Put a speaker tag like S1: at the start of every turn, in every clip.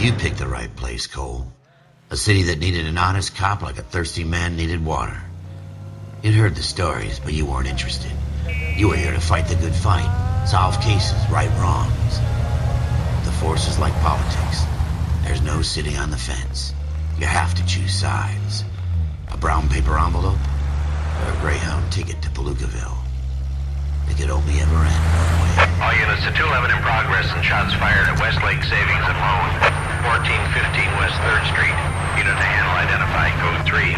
S1: You picked the right place, Cole. A city that needed an honest cop like a thirsty man needed water. You'd heard the stories, but you weren't interested. You were here to fight the good fight, solve cases, right wrongs. The force is like politics. There's no sitting on the fence. You have to choose sides. A brown paper envelope, or a Greyhound ticket to Palookaville. It could only ever end one way.
S2: All units to 211 in progress and shots fired at Westlake Savings and Loan, 1415 West 3rd Street. Unit to handle identified code 3.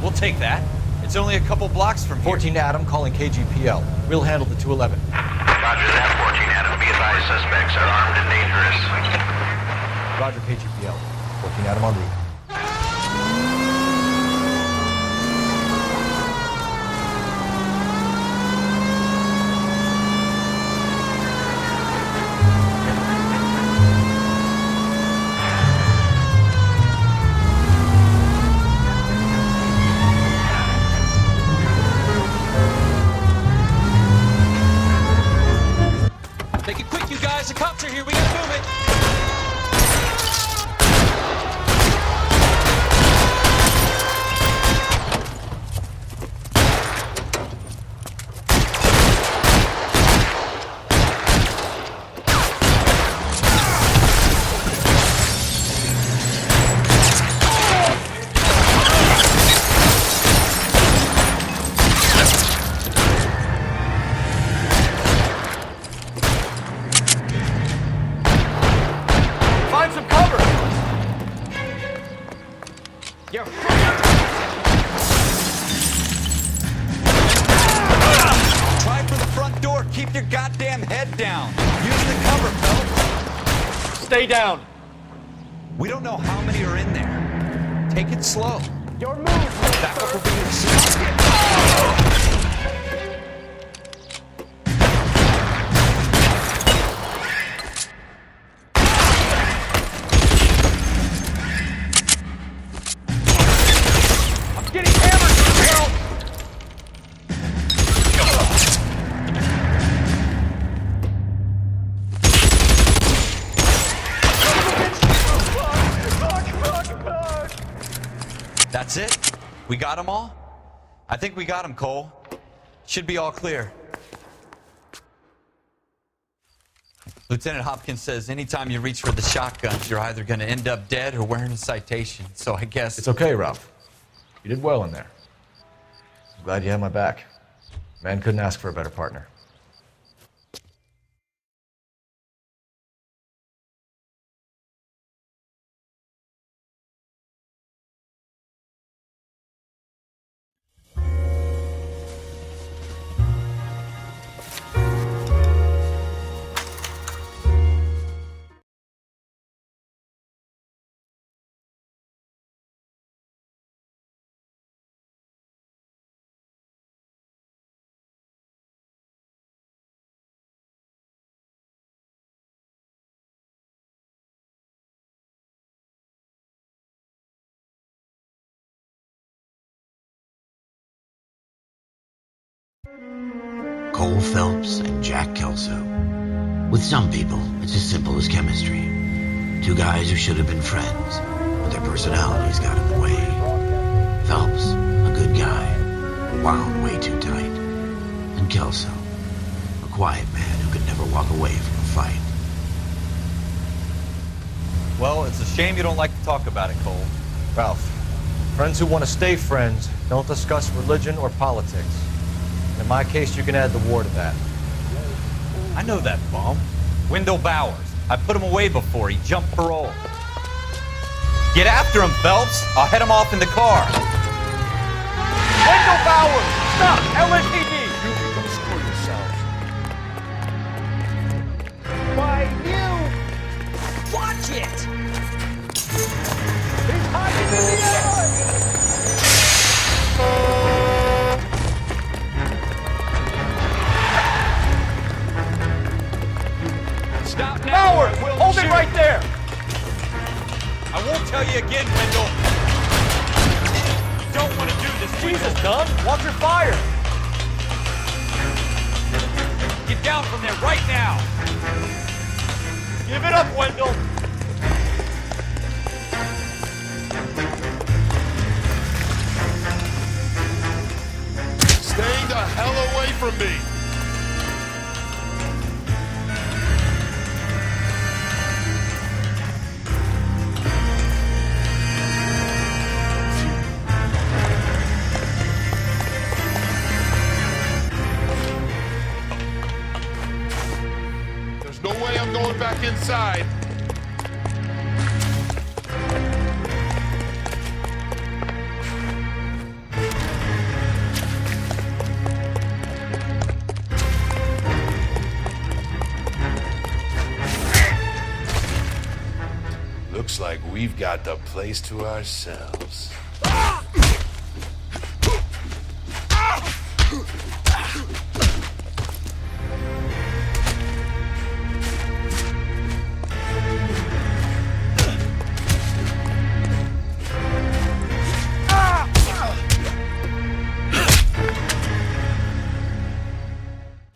S3: We'll take that. It's only a couple blocks from here.
S4: 14 Adam calling KGPL. We'll handle the 211.
S2: Roger that, 14 Adam. Be advised, suspects are armed and dangerous.
S4: Roger, KGPL. 14 Adam on route.
S3: Make it quick, you guys. The cops are here. We gotta move it.
S4: Find some cover!
S3: Try for the front door. Keep your goddamn head down. Use the cover, Phelps.
S4: Stay down!
S3: We don't know how many are in there. Take it slow.
S4: Your move!
S3: Back up will be
S4: I'm getting hammered, Carol!
S3: That's it? We got them all? I think we got them, Cole. Should be all clear. Lieutenant Hopkins says anytime you reach for the shotguns, you're either going to end up dead or wearing a citation. So I guess...
S4: It's okay, Ralph. You did well in there. I'm glad you had my back. Man couldn't ask for a better partner.
S1: Cole Phelps and Jack Kelso. With some people, it's as simple as chemistry. Two guys who should have been friends, but their personalities got in the way. Phelps, a good guy, wound way too tight. And Kelso, a quiet man who could never walk away from a fight.
S3: Well, it's a shame you don't like to talk about it, Cole.
S4: Ralph, friends who want to stay friends don't discuss religion or politics. In my case, you can add the war to that.
S3: I know that bum. Wendell Bowers. I put him away before. He jumped parole. Get after him, Phelps. I'll head him off in the car.
S4: Wendell Bowers! Stop! LSPD! You can go screw yourself. Why, you!
S5: Watch it!
S4: He's hiding in the alley!
S3: Stop now.
S4: Bowers!
S3: or we'll
S4: Hold
S3: shoot.
S4: it right there!
S3: I won't tell you again, Wendell. You don't want to do this.
S4: Jesus, Dunn! Watch your fire!
S3: Get down from there right now.
S4: Give it up, Wendell!
S5: Stay the hell away from me! There's no way I'm going back inside. Looks like we've got the place to ourselves.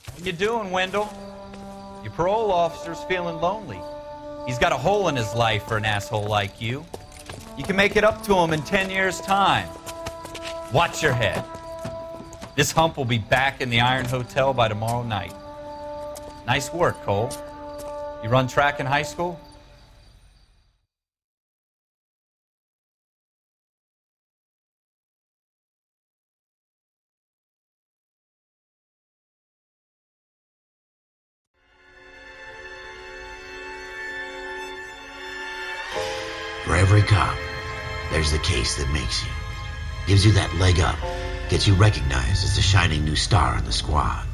S3: How you doing, Wendell? Your parole officer's feeling lonely. He's got a hole in his life for an asshole like you. You can make it up to him in 10 years' time. Watch your head. This hump will be back in the Iron Hotel by tomorrow night. Nice work, Cole. You run track in high school?
S1: For every cop, there's the case that makes you. Gives you that leg up. Gets you recognized as the shining new star in the squad.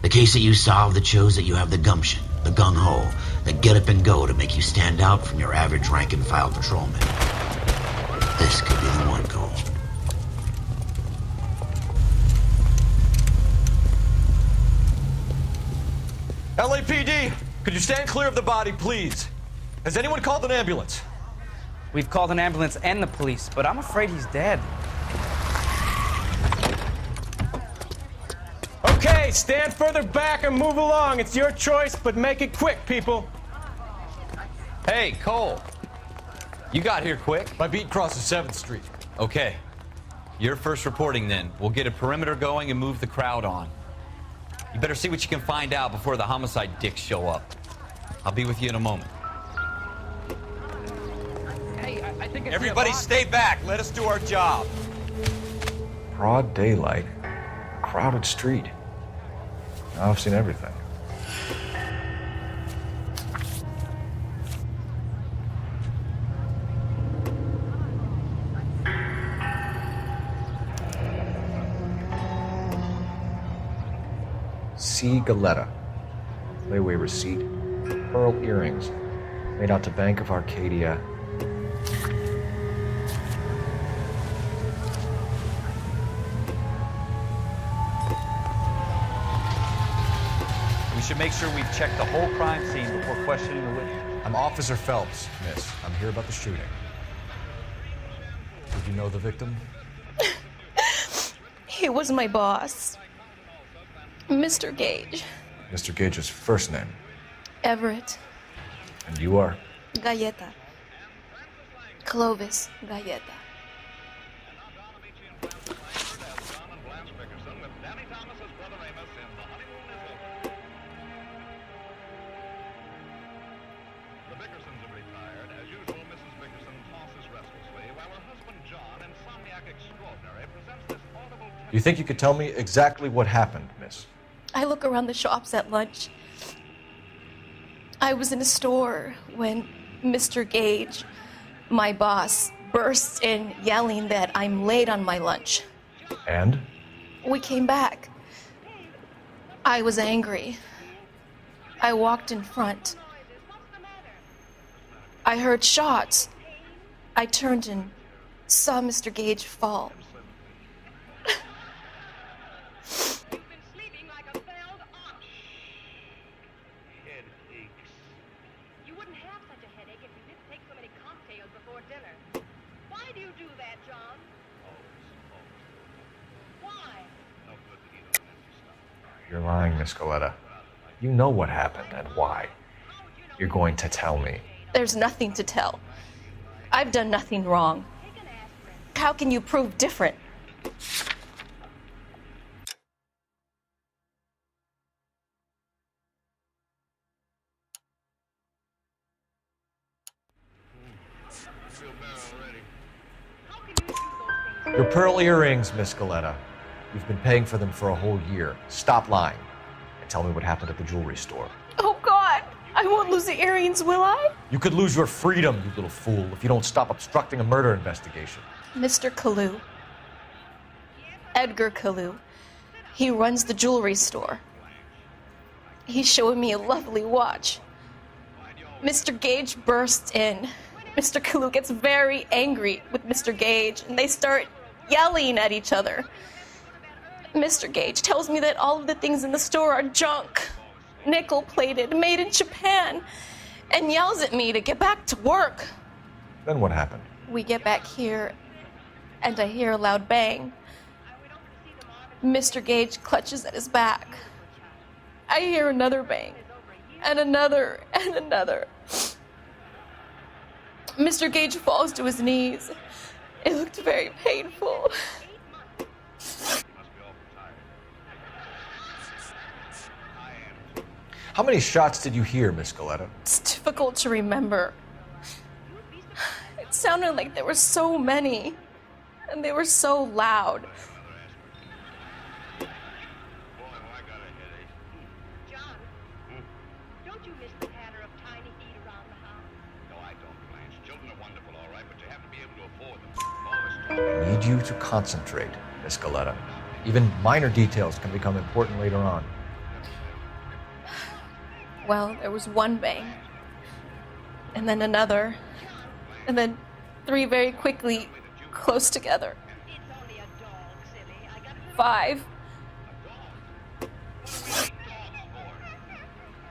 S1: The case that you solve that shows that you have the gumption, the gung-ho, the get up and go to make you stand out from your average rank-and-file patrolman. This could be the one, Cole.
S4: LAPD, could you stand clear of the body, please? Has anyone called an ambulance?
S6: We've called an ambulance and the police, but I'm afraid he's dead.
S7: Okay, stand further back and move along. It's your choice, but make it quick, people.
S3: Hey, Cole. You got here quick.
S4: My beat crosses 7th Street.
S3: Okay. You're first reporting then. We'll get a perimeter going and move the crowd on. You better see what you can find out before the homicide dicks show up. I'll be with you in a moment.
S6: Hey, I think it's
S3: Everybody stay back. Let us do our job.
S4: Broad daylight. Crowded street. Now I've seen everything. C. Galetta. Layaway receipt. Pearl earrings. Made out to Bank of Arcadia.
S3: We should make sure we've checked the whole crime scene before questioning the witness.
S4: I'm Officer Phelps, miss. I'm here about the shooting. Did you know the victim?
S8: He was my boss, Mr. Gage.
S4: Mr. Gage's first name.
S8: Everett.
S4: And you are?
S8: Galleta. Clovis Galleta.
S4: You think you could tell me exactly what happened, miss?
S8: I look around the shops at lunch. I was in a store when Mr. Gage, my boss, bursts in yelling that I'm late on my lunch.
S4: And?
S8: We came back. I was angry. I walked in front. I heard shots. I turned and saw Mr. Gage fall.
S9: You wouldn't have such a headache if you didn't take so many cocktails before dinner. Why do you do that, John? Why?
S4: You're lying, Miss Galetta. You know what happened and why.
S9: How would you know
S4: You're going to tell me.
S8: There's nothing to tell. I've done nothing wrong. How can you prove different?
S4: Your pearl earrings, Miss Galetta. You've been paying for them for a whole year. Stop lying and tell me what happened at the jewelry store.
S8: Oh, God! I won't lose the earrings, will I?
S4: You could lose your freedom, you little fool, if you don't stop obstructing a murder investigation.
S8: Mr. Kalu. Edgar Kalu. He runs the jewelry store. He's showing me a lovely watch. Mr. Gage bursts in. Mr. Kalu gets very angry with Mr. Gage, and they start yelling at each other. Mr. Gage tells me that all of the things in the store are junk, nickel-plated, made in Japan, and yells at me to get back to work.
S4: Then what happened?
S8: We get back here, and I hear a loud bang. Mr. Gage clutches at his back. I hear another bang, and another, and another. Mr. Gage falls to his knees. It looked very painful.
S4: How many shots did you hear, Miss Galetta?
S8: It's difficult to remember. It sounded like there were so many, and they were so loud.
S9: John, don't you miss the patter of tiny feet around the house?
S2: No, I don't, Blanche. Children are wonderful, all right, but you have to be able to afford them.
S4: I need you to concentrate, Miss Galetta. Even minor details can become important later on.
S8: Well, there was one bang, and then another, and then three very quickly, close together.
S9: It's only a dog, silly. I got
S8: 5.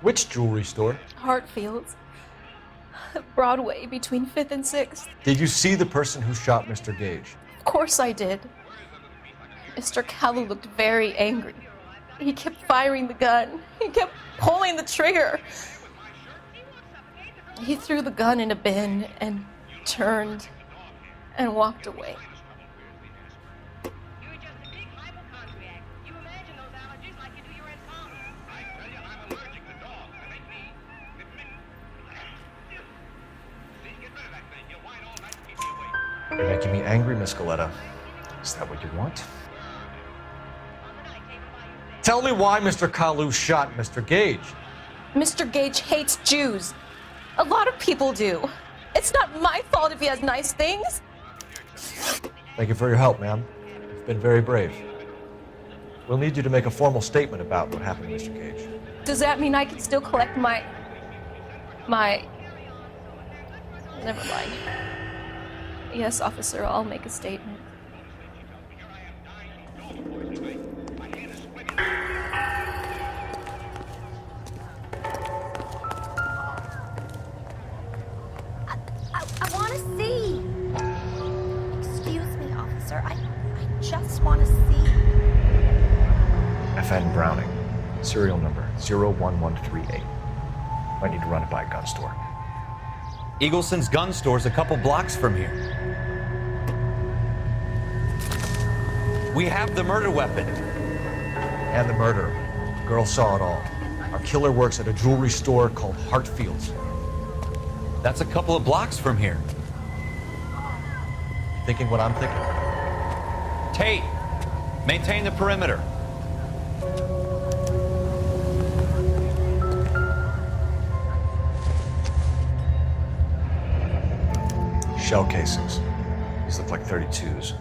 S4: Which jewelry store?
S8: Hartfield's. Broadway, between 5th and 6th.
S4: Did you see the person who shot Mr. Gage?
S8: Of course I did. Mr. Kalu looked very angry. He kept firing the gun. He kept pulling the trigger. He threw the gun in a bin and turned and walked away.
S9: You're just a big hypochondriac. You imagine those allergies like you do your insomnia.
S2: I tell you, I'm allergic to dogs. They make me... See, get rid of that thing. You'll whine all night to keep me awake.
S4: You're making me angry, Miss Galetta. Is that what you want? Tell me why Mr. Kalu shot Mr. Gage.
S8: Mr. Gage hates Jews. A lot of people do. It's not my fault if he has nice things.
S4: Thank you for your help, ma'am. You've been very brave. We'll need you to make a formal statement about what happened to Mr. Gage.
S8: Does that mean I can still collect my... Never mind. Yes, officer, I'll make a statement.
S10: I want to see. Excuse me, officer. I just want to see.
S4: FN Browning, serial number 01138. Might need to run it by a gun store.
S3: Eagleson's gun store's a couple blocks from here. We have the murder weapon.
S4: And the murderer. The girl saw it all. Our killer works at a jewelry store called Hartfield's.
S3: That's a couple of blocks from here.
S4: Thinking what I'm thinking?
S3: Tate, maintain the perimeter.
S4: Shell casings. These look like 32s.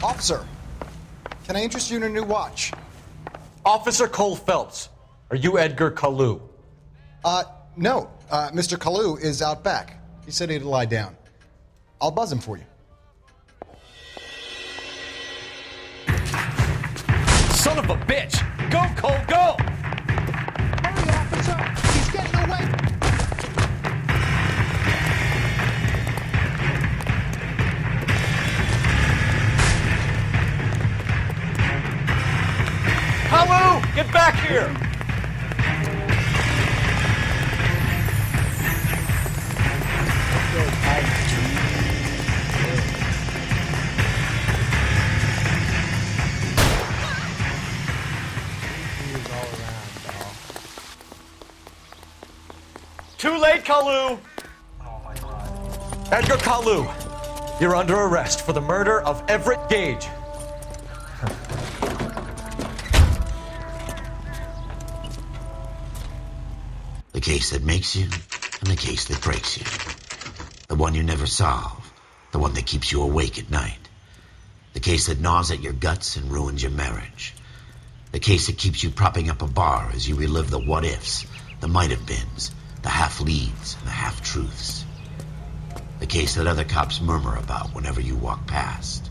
S11: Officer, can I interest you in a new watch?
S4: Officer Cole Phelps, are you Edgar Kalu?
S11: No. Mr. Kalu is out back. He said he'd lie down. I'll buzz him for you.
S3: Son of a bitch! Go, Cole, go!
S11: Hurry, officer! He's getting away!
S3: Kalu, get back here! Too late, Kalu!
S4: Edgar Kalu, you're under arrest for the murder of Everett Gage.
S1: The case that makes you, and the case that breaks you. The one you never solve, the one that keeps you awake at night. The case that gnaws at your guts and ruins your marriage. The case that keeps you propping up a bar as you relive the what-ifs, the might-have-beens, the half-leads, and the half-truths. The case that other cops murmur about whenever you walk past.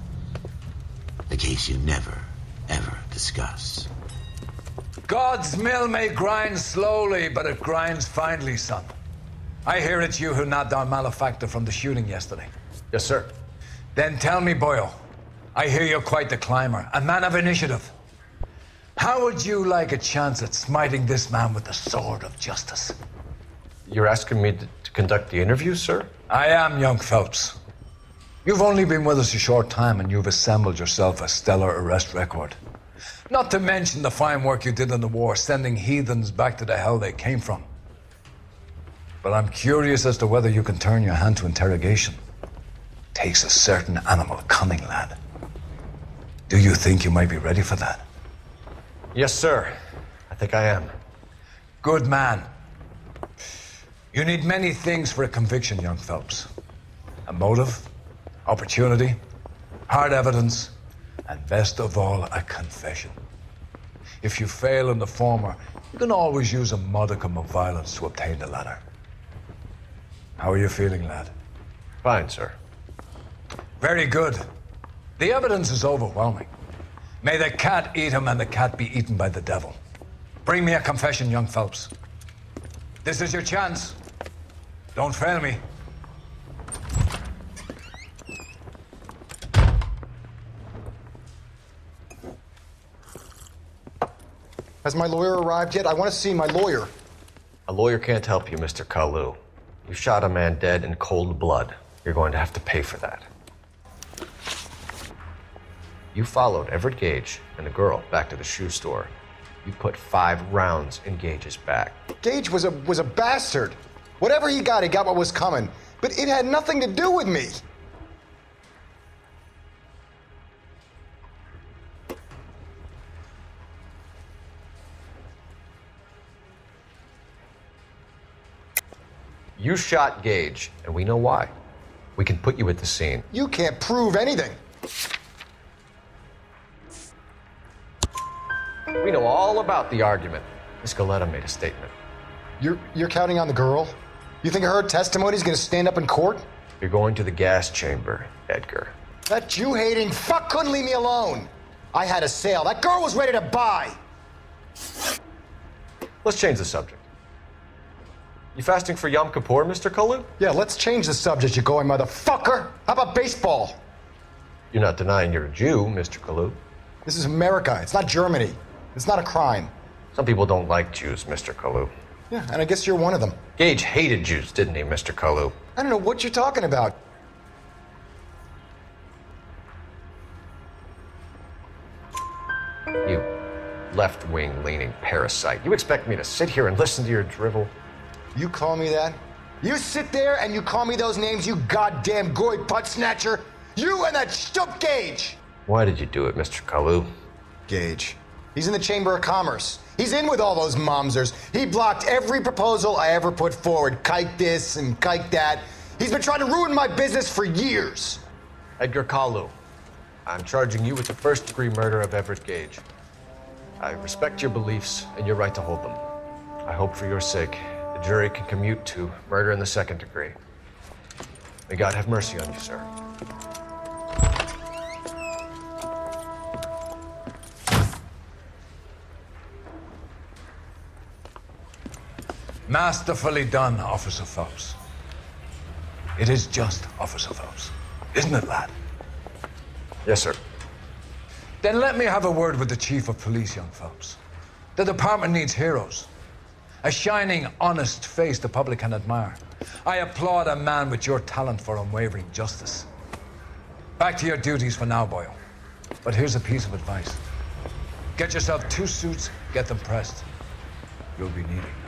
S1: The case you never, ever discuss.
S12: God's mill may grind slowly, but it grinds finely, son. I hear it's you who nabbed our malefactor from the shooting yesterday.
S4: Yes, sir.
S12: Then tell me, Boyle, I hear you're quite the climber, a man of initiative. How would you like a chance at smiting this man with the sword of justice?
S4: You're asking me to conduct the interview, sir?
S12: I am, young Phelps. You've only been with us a short time and you've assembled yourself a stellar arrest record. Not to mention the fine work you did in the war, sending heathens back to the hell they came from. But I'm curious as to whether you can turn your hand to interrogation. Takes a certain animal cunning, lad. Do you think you might be ready for that?
S4: Yes, sir. I think I am.
S12: Good man. You need many things for a conviction, young Phelps. A motive, opportunity, hard evidence, and best of all, a confession. If you fail in the former, you can always use a modicum of violence to obtain the latter. How are you feeling, lad?
S4: Fine, sir.
S12: Very good. The evidence is overwhelming. May the cat eat him and the cat be eaten by the devil. Bring me a confession, young Phelps. This is your chance. Don't fail me.
S11: Has my lawyer arrived yet? I want to see my lawyer.
S4: A lawyer can't help you, Mr. Kalu. You shot a man dead in cold blood. You're going to have to pay for that. You followed Everett Gage and the girl back to the shoe store. You put 5 rounds in Gage's back.
S11: Gage was a bastard. Whatever he got what was coming. But it had nothing to do with me.
S4: You shot Gage, and we know why. We can put you at the scene.
S11: You can't prove anything.
S4: We know all about the argument. Miss Galetta made a statement.
S11: You're counting on the girl? You think her testimony's gonna stand up in court?
S4: You're going to the gas chamber, Edgar.
S11: That Jew-hating fuck couldn't leave me alone. I had a sale. That girl was ready to buy.
S4: Let's change the subject. You fasting for Yom Kippur, Mr. Kalu?
S11: Yeah, let's change the subject, you going motherfucker. How about baseball?
S4: You're not denying you're a Jew, Mr. Kalu.
S11: This is America. It's not Germany. It's not a crime.
S4: Some people don't like Jews, Mr. Kalu.
S11: Yeah, and I guess you're one of them.
S4: Gage hated Jews, didn't he, Mr. Kalu?
S11: I don't know what you're talking about.
S4: You left-wing leaning parasite. You expect me to sit here and listen to your drivel?
S11: You call me that? You sit there and you call me those names, you goddamn goy butt snatcher? You and that stup Gage!
S4: Why did you do it, Mr. Kalu?
S11: Gage. He's in the Chamber of Commerce. He's in with all those momsers. He blocked every proposal I ever put forward. Kike this and kike that. He's been trying to ruin my business for years.
S4: Edgar Kalu, I'm charging you with the first-degree murder of Everett Gage. I respect your beliefs and your right to hold them. I hope for your sake the jury can commute to murder in the second degree. May God have mercy on you, sir.
S12: Masterfully done, Officer Phelps. It is just Officer Phelps, isn't it, lad?
S4: Yes, sir.
S12: Then let me have a word with the Chief of Police, young Phelps. The department needs heroes. A shining, honest face the public can admire. I applaud a man with your talent for unwavering justice. Back to your duties for now, Boyle. But here's a piece of advice. Get yourself 2 suits, get them pressed. You'll be needing them.